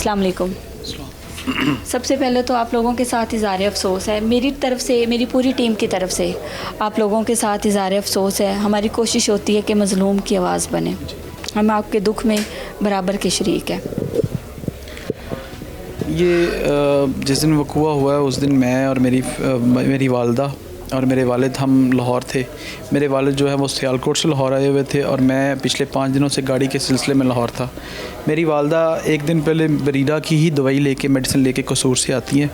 अस्सलाम वालेकुम। सबसे पहले तो आप लोगों के साथ इज़हार अफ़सोस है, मेरी तरफ़ से, मेरी पूरी टीम की तरफ से आप लोगों के साथ इज़हार अफ़सोस है। हमारी कोशिश होती है कि मज़लूम की आवाज़ बने, हम आपके दुख में बराबर के शरीक हैं। ये जिस दिन वक़ूआ हुआ है उस दिन मैं और मेरी वालदा और मेरे वालिद हम लाहौर थे। मेरे वालिद जो है वो सियालकोट से लाहौर आए हुए थे और मैं पिछले 5 दिनों से गाड़ी के सिलसिले में लाहौर था। मेरी वालदा एक दिन पहले बरीरा की ही दवाई लेके, मेडिसिन लेके कसूर से आती हैं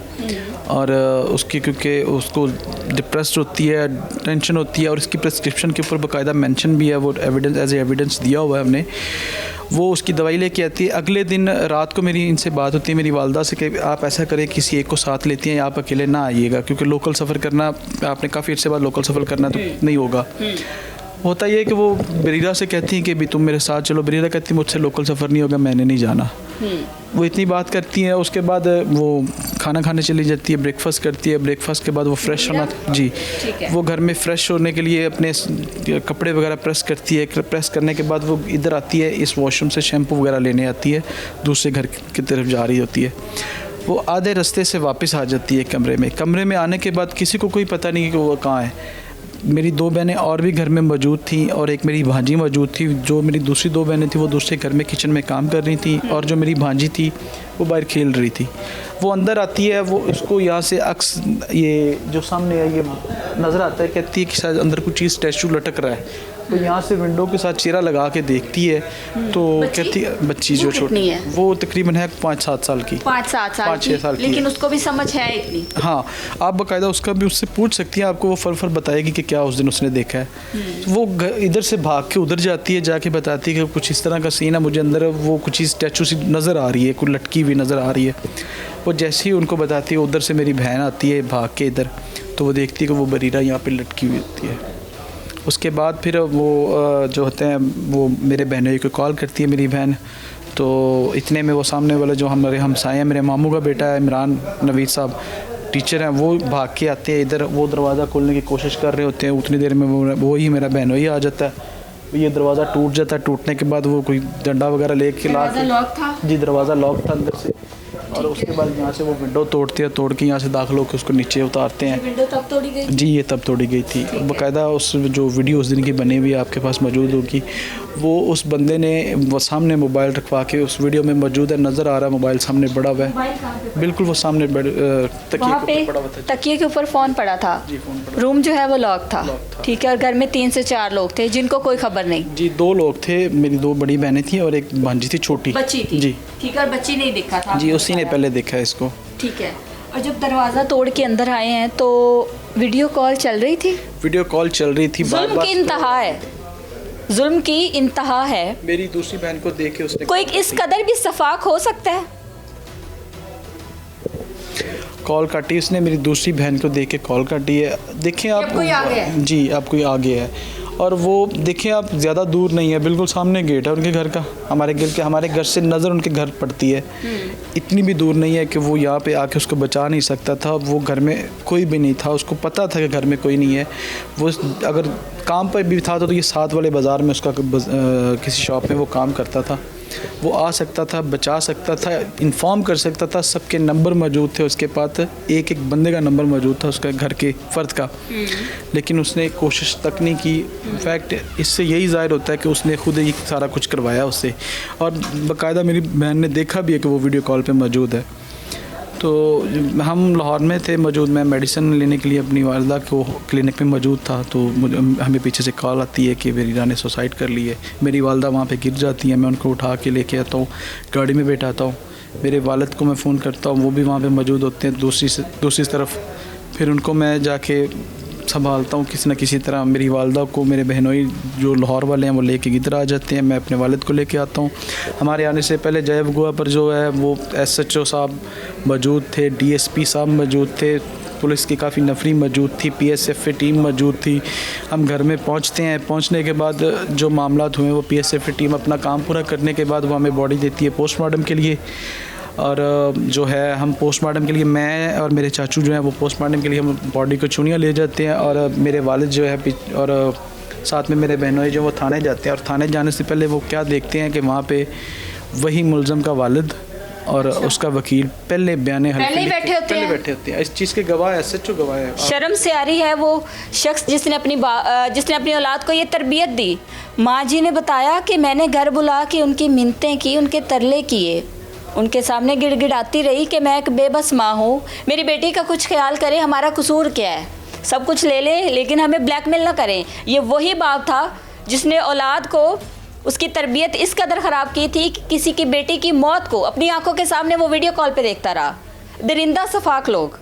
और उसकी, क्योंकि उसको डिप्रेस्ड होती है, टेंशन होती है और उसकी प्रिस्क्रिप्शन के ऊपर बाकायदा मेंशन भी है, वो एविडेंस एज एविडेंस दिया हुआ है हमने। वो उसकी दवाई लेके आती है। अगले दिन रात को मेरी इनसे बात होती है मेरी वालदा से कि आप ऐसा करें, किसी एक को साथ लेती हैं या आप अकेले ना आइएगा, क्योंकि लोकल सफ़र करना, आपने काफ़ी अर्से बाद लोकल सफ़र करना तो नहीं होगा। होता ये है कि वो बरीरा से कहती हैं कि भी तुम मेरे साथ चलो। बरीरा कहती है मुझसे लोकल सफ़र नहीं होगा, मैंने नहीं जाना। वो इतनी बात करती हैं। उसके बाद वो खाना खाने चली जाती है, ब्रेकफास्ट करती है। ब्रेकफास्ट के बाद वो फ्रेश होना, जी, वो घर में फ़्रेश होने के लिए अपने कपड़े वगैरह प्रेस करती है। प्रेस करने के बाद वो इधर आती है, इस वॉशरूम से शैम्पू वगैरह लेने आती है, दूसरे घर की तरफ जा रही होती है। वो आधे रास्ते से वापस आ जाती है कमरे में आने के बाद किसी को कोई पता नहीं कि वो कहाँ है। मेरी 2 बहनें और भी घर में मौजूद थी और एक मेरी भांजी मौजूद थी। जो मेरी दूसरी 2 बहनें थी वो दूसरे घर में किचन में काम कर रही थी और जो मेरी भांजी थी वो बाहर खेल रही थी। वो अंदर आती है, वो इसको यहाँ से अक्स, ये जो सामने है ये नज़र आता है, कहती है कि शायद अंदर कुछ चीज़ स्टैचू लटक रहा है। तो यहाँ से विंडो के साथ चेहरा लगा के देखती है तो कहती है, बच्ची जो छोटी है वो तकरीबन है 5-7 साल की, 5-6 साल की, लेकिन उसको भी समझ है इतनी। हाँ, आप बाकायदा उसका भी उससे पूछ सकती हैं, आपको वो फर बताएगी कि क्या उस दिन उसने देखा है। वो इधर से भाग के उधर जाती है, जाके बताती है कि कुछ इस तरह का सीन है, मुझे अंदर वो कुछ चीज़ स्टैचू सी नज़र आ रही है, कुछ लटकी हुई नज़र आ रही है। वो जैसे ही उनको बताती है, उधर से मेरी बहन आती है भाग के इधर, तो वो देखती है कि वो बरीरा यहाँ पे लटकी हुई होती है। उसके बाद फिर वो जो होते हैं वो मेरे बहनों को कॉल करती है मेरी बहन। तो इतने में वो सामने वाले जो हमारे हमसाए हैं, मेरे मामू का बेटा है इमरान नवीद साहब, टीचर हैं, वो भाग के आते हैं इधर। वो दरवाज़ा खोलने की कोशिश कर रहे होते हैं, उतनी देर में वो ही मेरा बहनों ही आ जाता है। ये दरवाज़ा टूट जाता है। टूटने के बाद वो कोई डंडा वगैरह लेके ला के, जी दरवाज़ा लॉक था अंदर से, और उसके बाद यहाँ से वो विंडो तोड़ते हैं, तोड़ के यहाँ से दाखिल होकर उसको नीचे उतारते हैं। विंडो तब तोड़ी गई? जी, ये तब तोड़ी गई थी। बाकायदा उस जो वीडियो उस दिन की बनी हुई आपके पास मौजूद होगी, वो उस बंदे ने वो सामने मोबाइल रखवा के उस वीडियो में मौजूद है, नज़र आ रहा है मोबाइल सामने पड़ा हुआ है, बिल्कुल वो सामने तकिए के ऊपर फ़ोन पड़ा था। रूम जो है वो लॉक था, ठीक है, और घर में 3 से 4 लोग थे जिनको कोई खबर नहीं। जी, 2 लोग थे, मेरी 2 बड़ी बहनें थी और एक भांजी थी, छोटी बच्ची थी, जी, ठीक है, और बच्ची नहीं दिखा था जी, उसी ने पहले देखा है इसको, ठीक है। और जब दरवाज़ा तोड़ के अंदर आए हैं तो वीडियो कॉल चल रही थी? वीडियो कॉल चल रही थी। जुल्म की इंतहा है, जुल्म की इंतहा है। मेरी दूसरी बहन को देख के उसने, कोई इस कदर भी सफाक हो सकता है? कॉल काटी उसने, मेरी दूसरी बहन को देख के कॉल काटी है। देखें आप, कोई आ गया है? जी, आप कोई आ गया है। और वो देखें आप, ज़्यादा दूर नहीं है, बिल्कुल सामने गेट है उनके घर का, हमारे घर से नज़र उनके घर पड़ती है। इतनी भी दूर नहीं है कि वो यहाँ पे आके उसको बचा नहीं सकता था। वो घर में कोई भी नहीं था, उसको पता था कि घर में कोई नहीं है। वो अगर काम पर भी था तो ये साथ वाले बाज़ार में उसका किसी शॉप में वो काम करता था। वो आ सकता था, बचा सकता था, इन्फॉर्म कर सकता था, सबके नंबर मौजूद थे उसके पास, एक एक बंदे का नंबर मौजूद था उसका घर के फ़र्द का, लेकिन उसने कोशिश तक नहीं की। इनफैक्ट इससे यही ज़ाहिर होता है कि उसने खुद ही सारा कुछ करवाया उससे, और बाकायदा मेरी बहन ने देखा भी है कि वो वीडियो कॉल पे मौजूद है। तो हम लाहौर में थे मौजूद, मैं मेडिसिन लेने के लिए अपनी वालदा को क्लिनिक में मौजूद था, तो हमें पीछे से कॉल आती है कि बरीरा ने सुसाइड कर ली है। मेरी वालदा वहाँ पे गिर जाती है, मैं उनको उठा के लेके आता हूँ, गाड़ी में बैठाता हूँ। मेरे वालिद को मैं फ़ोन करता हूँ, वो भी वहाँ पे मौजूद होते हैं दूसरी तरफ। फिर उनको मैं जाके संभालता हूँ किसी न किसी तरह। मेरी वालदा को मेरे बहनोई जो लाहौर वाले हैं वो लेके इधर आ जाते हैं, मैं अपने वालिद को लेके आता हूँ। हमारे आने से पहले जय बगुआ पर जो है वो SHO साहब मौजूद थे, DSP साहब मौजूद थे, पुलिस की काफ़ी नफरी मौजूद थी, PSF टीम मौजूद थी। हम घर में पहुंचते हैं, पहुंचने के बाद जो मामलात हुए वो PSF टीम अपना काम पूरा करने के बाद वो हमें बॉडी देती है पोस्टमार्टम के लिए। और जो है हम पोस्टमार्टम के लिए, मैं और मेरे चाचू जो हैं वो पोस्टमार्टम के लिए हम बॉडी को चुनिया ले जाते हैं, और मेरे वालिद जो है और साथ में मेरे बहनों जो वो थाने जाते हैं। और थाने जाने से पहले वो क्या देखते हैं कि वहाँ पे वही मुलज़म का वालिद और उसका वकील पहले बयान पहले ही बैठे होते हैं। बैठे होते हैं। इस चीज़ के गवाह SHO गवाह है। शर्म से आ रही है वो शख्स जिसने अपनी औलाद को ये तरबियत दी। माँ जी ने बताया कि मैंने घर बुला के उनकी मिन्नतें की, उनके तरले किए, उनके सामने गिड़गिड़ाती रही कि मैं एक बेबस माँ हूँ, मेरी बेटी का कुछ ख्याल करें, हमारा कसूर क्या है, सब कुछ ले लें लेकिन हमें ब्लैकमेल ना करें। ये वही बाप था जिसने औलाद को उसकी तरबियत इस कदर ख़राब की थी कि किसी की बेटी की मौत को अपनी आंखों के सामने वो वीडियो कॉल पे देखता रहा। दरिंदा सफाक लोग,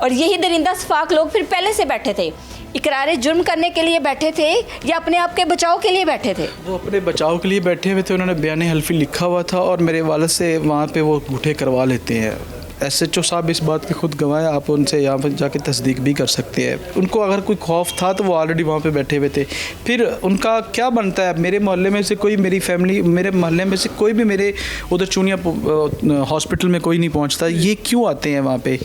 और यही दरिंदा सफाक लोग फिर पहले से बैठे थे, इकरार जुर्म करने के लिए बैठे थे या अपने आप के बचाव के लिए बैठे थे? वो अपने बचाव के लिए बैठे हुए थे। उन्होंने बयान हल्फी लिखा हुआ था और मेरे वालिद से वहाँ पे वो घूठे करवा लेते हैं। SHO साहब इस बात के खुद गवाह हैं, आप उनसे यहाँ पर जाके तस्दीक भी कर सकते हैं। उनको अगर कोई खौफ था तो वो ऑलरेडी वहाँ पे बैठे हुए थे। फिर उनका क्या बनता है, मेरे मोहल्ले में से कोई, मेरी फैमिली, मेरे मोहल्ले में से कोई भी मेरे उधर चूनिया हॉस्पिटल में कोई नहीं पहुँचता, ये क्यों आते हैं वहाँ पे?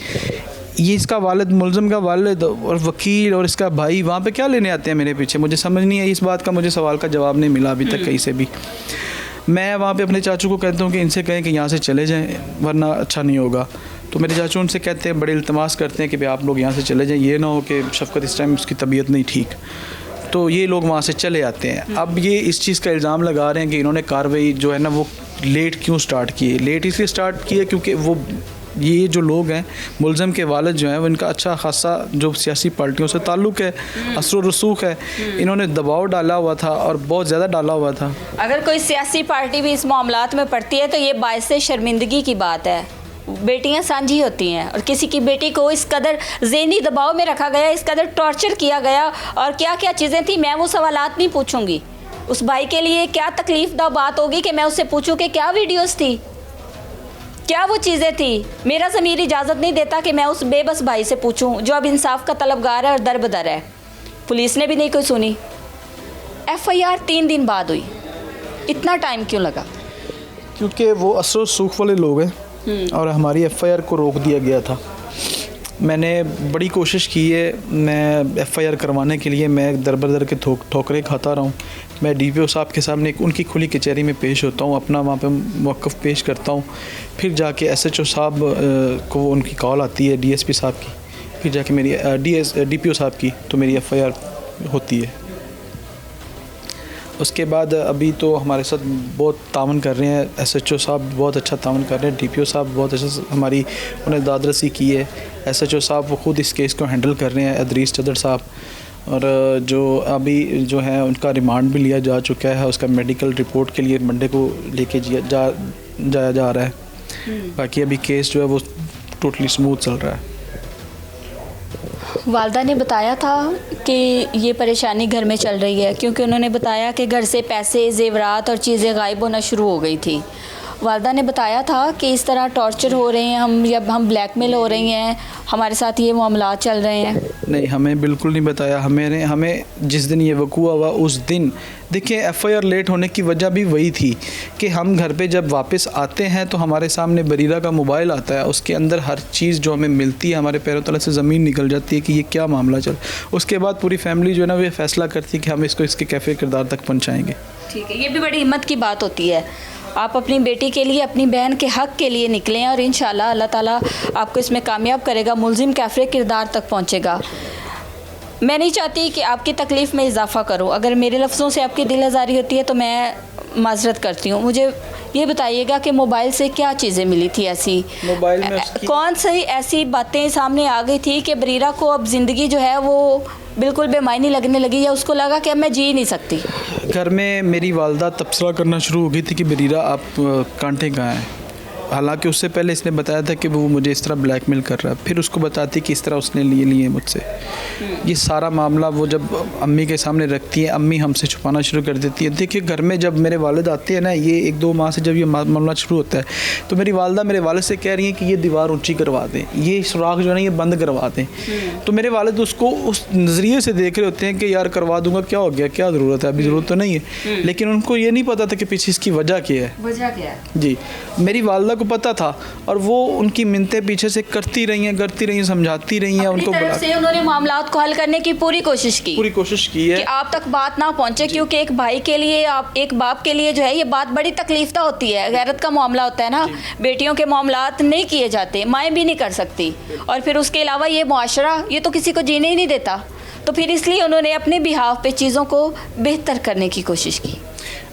ये इसका वालिद, मुलज़म का वालिद और वकील और इसका भाई वहाँ पे क्या लेने आते हैं मेरे पीछे? मुझे समझ नहीं है इस बात का, मुझे सवाल का जवाब नहीं मिला अभी तक कहीं से भी। मैं वहाँ पे अपने चाचू को कहता हूँ कि इनसे कहें कि यहाँ से चले जाएं वरना अच्छा नहीं होगा। तो मेरे चाचू उनसे कहते हैं, बड़े इल्तमास करते हैं कि भाई आप लोग यहाँ से चले जाएं, ये ना हो कि शफ़क़त इस टाइम उसकी तबीयत नहीं ठीक। तो ये लोग वहाँ से चले आते हैं। अब ये इस चीज़ का इल्ज़ाम लगा रहे हैं कि इन्होंने कार्रवाई जो है ना वो लेट क्यों स्टार्ट की है। लेट इसलिए स्टार्ट की है क्योंकि वो ये जो लोग हैं, मुलज़म के वालिद जो हैं, वो इनका अच्छा खासा जो सियासी पार्टियों से ताल्लुक़ है, असर व रसूख है। इन्होंने दबाव डाला हुआ था और बहुत ज़्यादा डाला हुआ था। अगर कोई सियासी पार्टी भी इस मामलात में पड़ती है तो ये बायसे शर्मिंदगी की बात है। बेटियां साझी होती हैं और किसी की बेटी को इस कदर ज़हनी दबाव में रखा गया, इस कदर टॉर्चर किया गया, और क्या क्या चीज़ें थी मैं वो सवालात नहीं पूछूंगी। उस भाई के लिए क्या तकलीफ़ दा बात होगी कि मैं उससे पूछूं कि क्या वीडियोस थी, क्या वो चीज़ें थी। मेरा ज़मीर इजाज़त नहीं देता कि मैं उस बेबस भाई से पूछूं जो अब इंसाफ का तलबगार है और दर बदर है। पुलिस ने भी नहीं कोई सुनी। FIR 3 दिन बाद हुई, इतना टाइम क्यों लगा? क्योंकि वो असर व रसूख वाले लोग हैं और हमारी FIR को रोक दिया गया था। मैंने बड़ी कोशिश की है, मैं FIR करवाने के लिए मैं दर बदर के ठोकरें खाता रहा हूँ। मैं DPO साहब के सामने उनकी खुली कचहरी में पेश होता हूँ, अपना वहाँ पे मौक़िफ़ पेश करता हूँ। फिर जाके SHO साहब को उनकी कॉल आती है, DSP साहब की, फिर जाके मेरी DPO साहब की, तो मेरी FIR होती है। उसके बाद अभी तो हमारे साथ बहुत तावन कर रहे हैं, SHO साहब बहुत अच्छा तावन कर रहे हैं, DPO साहब बहुत अच्छा हमारी उन्हें दादरसी की है। SHO साहब वो ख़ुद इस केस को हैंडल कर रहे हैं, अदरीस चदर साहब, और जो अभी जो है उनका रिमांड भी लिया जा चुका है। उसका मेडिकल रिपोर्ट के लिए मंडे को लेके जाया जा रहा है। बाकी अभी केस जो है वो टोटली स्मूथ चल रहा है। वालदा ने बताया था कि ये परेशानी घर में चल रही है क्योंकि उन्होंने बताया कि घर से पैसे, ज़ेवरात और चीज़ें गायब होना शुरू हो गई थी। वालदा ने बताया था कि इस तरह टॉर्चर हो रहे हैं हम ब्लैकमेल हो रही हैं, हमारे साथ ये मामला चल रहे हैं। नहीं, हमें बिल्कुल नहीं बताया। हमें जिस दिन ये वक़ूआ हुआ उस दिन, देखिए FIR लेट होने की वजह भी वही थी कि हम घर पे जब वापस आते हैं तो हमारे सामने बरीरा का मोबाइल आता है, उसके अंदर हर चीज़ जो हमें मिलती है हमारे पैरों तले से ज़मीन निकल जाती है कि ये क्या मामला चल। उसके बाद पूरी फैमिली जो है ना वो फैसला करती है कि हम इसको इसके कैफ़े किरदार तक पहुँचाएँगे। ठीक है, ये भी बड़ी हिम्मत की बात होती है। आप अपनी बेटी के लिए, अपनी बहन के हक़ के लिए निकलें और इंशाल्लाह अल्लाह ताला आपको इसमें कामयाब करेगा, मुलज़िम कैफ़े किरदार तक पहुँचेगा। मैं नहीं चाहती कि आपकी तकलीफ़ में इजाफ़ा करूं। अगर मेरे लफ्ज़ों से आपकी दिल आज़ारी होती है तो मैं माज़रत करती हूं। मुझे ये बताइएगा कि मोबाइल से क्या चीज़ें मिली थी ऐसी, मोबाइल में कौन सी ऐसी बातें सामने आ गई थी कि बरीरा को अब ज़िंदगी जो है वो बिल्कुल बेमायनी लगने लगी या उसको लगा कि अब मैं जी नहीं सकती? घर में मेरी वालदा तबसरा करना शुरू हो गई थी कि बरीरा आप कांटे कहाँ हैं। हालांकि उससे पहले इसने बताया था कि वो मुझे इस तरह ब्लैकमेल कर रहा है, फिर उसको बताती कि इस तरह उसने लिए मुझसे। ये सारा मामला वो जब अम्मी के सामने रखती है, अम्मी हमसे छुपाना शुरू कर देती है। देखिए घर में जब मेरे वालिद आते हैं ना, ये 1-2 माह से जब ये मामला शुरू होता है तो मेरी वालदा मेरे वालिद से कह रही है कि ये दीवार ऊँची करवा दें, ये सुराख जो है ना ये बंद करवा दें। तो मेरे वालिद उसको उस नज़रिए से देख रहे होते हैं कि यार करवा दूँगा, क्या हो गया, क्या ज़रूरत है, अभी ज़रूरत तो नहीं है। लेकिन उनको ये नहीं पता था कि पीछे इसकी वजह क्या है। वजह क्या है? जी, मेरी वालदा को पता था, और वो उनकी मिन्नतें पीछे से करती रही हैं, समझाती रही हैं उनको, तरफ से उन्होंने मामलात को हल करने की पूरी कोशिश की है कि आप तक बात ना पहुंचे, क्योंकि एक भाई के लिए, आप एक बाप के लिए जो है ये बात बड़ी तकलीफ तो होती है, गैरत का मामला होता है ना, बेटियों के मामलात नहीं किए जाते, माएँ भी नहीं कर सकती, और फिर उसके अलावा ये मुआशरा ये तो किसी को जीने ही नहीं देता। तो फिर इसलिए उन्होंने अपने बिहाफ पे चीज़ों को बेहतर करने की कोशिश की,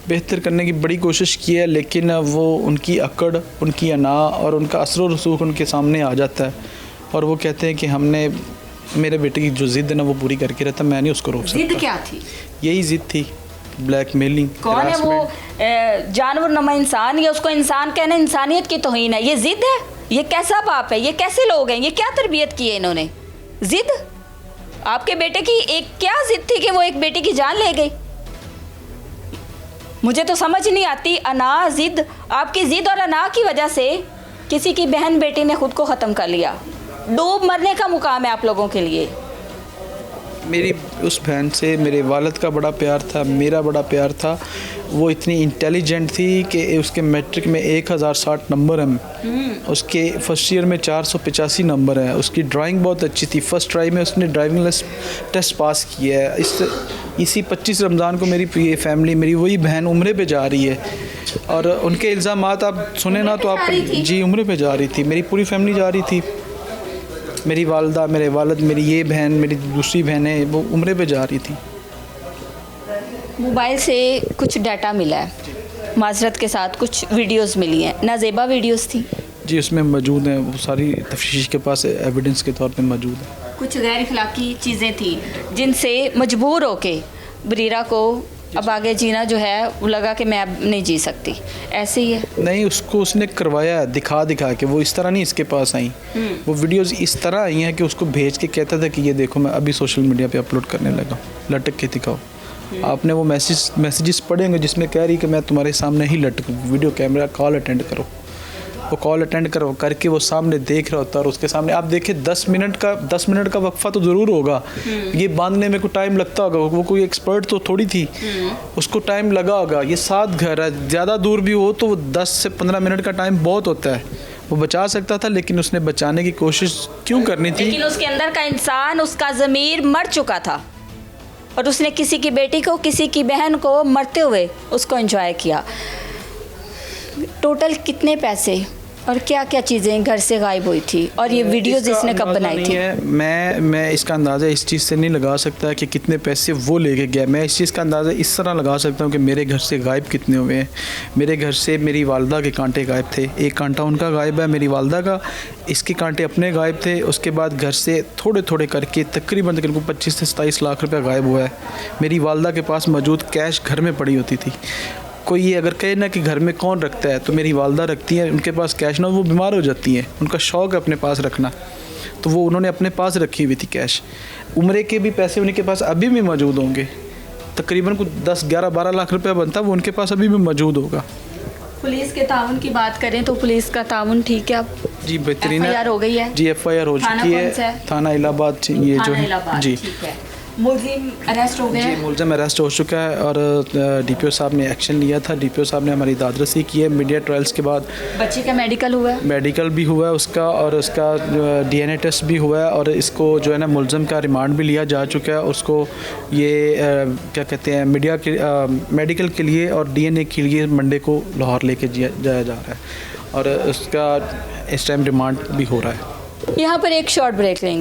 बेहतर करने की बड़ी कोशिश की है, लेकिन वो उनकी अकड़, उनकी अना और उनका असर व रसूख उनके सामने आ जाता है, और वो कहते हैं कि हमने मेरे बेटे की जो ज़िद है ना वो पूरी करके रहता, मैं नहीं उसको रोक सकता। जिद क्या थी? यही ज़िद थी, ब्लैकमेलिंग। कौन है वो जानवर नमा इंसान, या उसको इंसान कहना इंसानियत की तौहीन है? ये जिद है? ये कैसा बाप है? ये कैसे लोग हैं? ये क्या तरबियत की है इन्होंने? जिद? आपके बेटे की एक क्या जिद थी कि वो एक बेटी की जान ले गई? मुझे तो समझ नहीं आती। अना, जिद, आपकी जिद और अना की वजह से किसी की बहन बेटी ने खुद को ख़त्म कर लिया। डूब मरने का मुकाम है आप लोगों के लिए। मेरी उस बहन से मेरे वालिद का बड़ा प्यार था, मेरा बड़ा प्यार था। वो इतनी इंटेलिजेंट थी कि उसके मैट्रिक में 1060 नंबर हैं, उसके फर्स्ट ईयर में 485 नंबर हैं, उसकी ड्राइंग बहुत अच्छी थी। फर्स्ट ट्राई में उसने ड्राइविंग टेस्ट पास किया है। इसी 25 रमज़ान को मेरी फैमिली, मेरी वही बहन उम्रे पे जा रही है, और उनके इल्ज़ामात आप सुने ना तो आप, जी उम्रे पे जा रही थी, मेरी पूरी फैमिली जा रही थी, मेरी वालदा, मेरे वालिद, मेरी ये बहन, मेरी दूसरी बहन है, वो उम्रे पे जा रही थी। मोबाइल से कुछ डाटा मिला है, माजरत के साथ कुछ वीडियोस मिली हैं, नाजेबा वीडियोस थी जी, उसमें मौजूद हैं, वो सारी तफ्तीश के पास एविडेंस के तौर पे मौजूद है। कुछ गैर अखलाकी चीज़ें थी जिनसे मजबूर होके बरीरा को अब आगे जीना जो है वो लगा कि मैं अब नहीं जी सकती, ऐसे ही है? नहीं, उसको उसने करवाया दिखा के, वो इस तरह नहीं इसके पास आई, वो वीडियोस इस तरह आई हैं कि उसको भेज के कहता था कि ये देखो मैं अभी सोशल मीडिया पे अपलोड करने लगा, लटक के दिखाओ। आपने वो मैसेजेस पढ़े होंगे जिसमें कह रही कि मैं तुम्हारे सामने ही लटकूँ, वीडियो कैमरा कॉल अटेंड करो। वो कॉल अटेंड करके वो सामने देख रहा होता है, और उसके सामने आप देखिए 10 मिनट का वक्फा तो ज़रूर होगा, ये बांधने में कोई टाइम लगता होगा, वो कोई एक्सपर्ट तो थोड़ी थी, उसको टाइम लगा होगा। ये 7 घर है, ज़्यादा दूर भी हो तो 10 से 15 मिनट का टाइम बहुत होता है। वो बचा सकता था, लेकिन उसने बचाने की कोशिश क्यों करनी थी? लेकिन उसके अंदर का इंसान, उसका ज़मीर मर चुका था, और उसने किसी की बेटी को, किसी की बहन को मरते हुए उसको एंजॉय किया। टोटल कितने पैसे और क्या क्या चीज़ें घर से गायब हुई थी, और ये वीडियोस इसने कब बनाई थी? मैं इसका अंदाज़ा इस चीज़ से नहीं लगा सकता कि कितने पैसे वो लेके गया। मैं इस चीज़ का अंदाज़ा इस तरह लगा सकता हूँ कि मेरे घर से गायब कितने हुए हैं। मेरे घर से मेरी वालदा के कांटे गायब थे, एक कांटा उनका गायब है, मेरी वालदा का, इसके कांटे अपने गायब थे। उसके बाद घर से थोड़े थोड़े करके तकरीबन 25 से 27 लाख रुपया गायब हुआ है। मेरी वालदा के पास मौजूद कैश घर में पड़ी होती थी। कोई ये अगर कहे ना कि घर में कौन रखता है, तो मेरी वालदा रखती हैं, उनके पास कैश ना, वो बीमार हो जाती हैं, उनका शौक़ है अपने पास रखना, तो वो उन्होंने अपने पास रखी हुई थी कैश। उम्रे के भी पैसे उनके पास अभी भी मौजूद होंगे, तकरीबन कुछ 10, 11, 12 लाख रुपया बनता, वो उनके पास अभी भी मौजूद होगा। पुलिस के ताउन की बात करें तो पुलिस का ताउन ठीक है अब? जी बेहतरीन है। FIR हो गई है? जी FIR हो चुकी है, थाना इलाहाबाद ये जो है जी। मुलजिम अरेस्ट हो गया है? जी मुलजिम अरेस्ट हो चुका है, और DPO साहब ने एक्शन लिया था। DPO साहब ने हमारी दादरसी की है। मीडिया ट्रायल्स के बाद बच्चे का मेडिकल हुआ है? मेडिकल भी हुआ है उसका, और उसका DNA टेस्ट भी हुआ है, और इसको जो है ना मुलजिम का रिमांड भी लिया जा चुका है। उसको ये क्या कहते हैं मेडिकल के लिए और DNA के लिए मंडे को लाहौर लेके जाया जा रहा है, और उसका इस टाइम रिमांड भी हो रहा है। यहाँ पर एक शॉर्ट ब्रेक लेंगे।